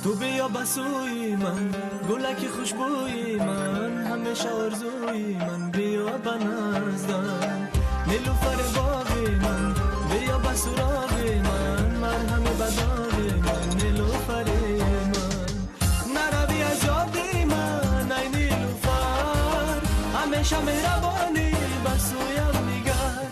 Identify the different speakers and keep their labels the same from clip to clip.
Speaker 1: تو بیا بسوی من، گلک خوشبوی من، همیشه آرزوی من، بیا بنزدم نیلوفر باغی من، بیا بسراغ من، مرهم بداغ من، نیلوفر من. نروی از یادی من ای نیلوفر، همیشه مهربانی بسویم نگر.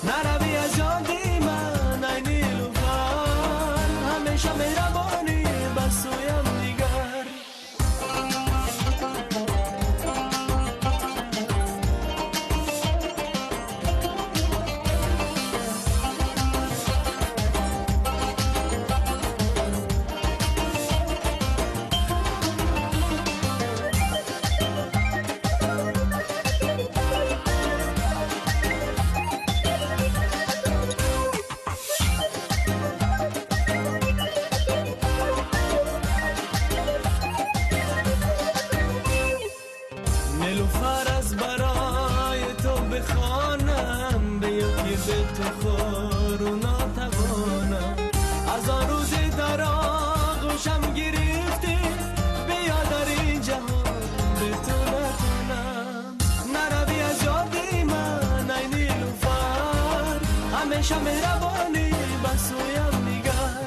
Speaker 1: نروی از یادی من ای نیلوفر، همیشه مهربانی بسویم نگر. نیلوفر از برای تو بخوانم، بیا که به تو خور و ناتوانم. از آن روزی در آغوشم گرفتی، بیا در این جهان به تو نتونم. نروی از یادی من ای نیلوفر، همیشه مهربانی بسویم نگر.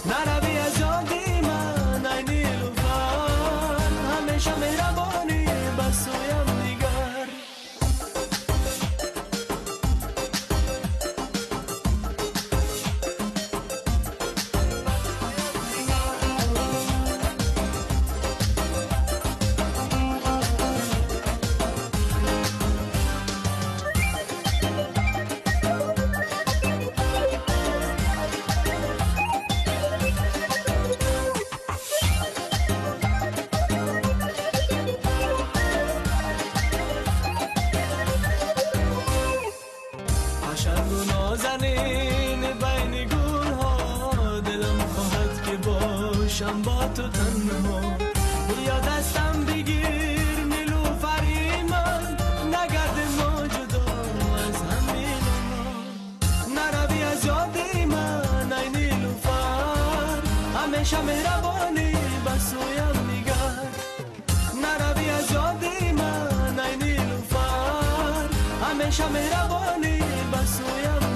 Speaker 1: نروی از یادی من ای نیلوفر، همیشه مهربانی بسویم نگر. حشر و نازنین بین گل ها، دلم خواهد که باشم با تو تنها. بیا دستم بگیر نیلوفری من، نگرد ما جدا از همین ما. نروی از یادی من ای نیلوفر، همیشه مهربانی بسویم نگر. نروی از یادی من ای نیلوفر، همیشه مهربانی بسویم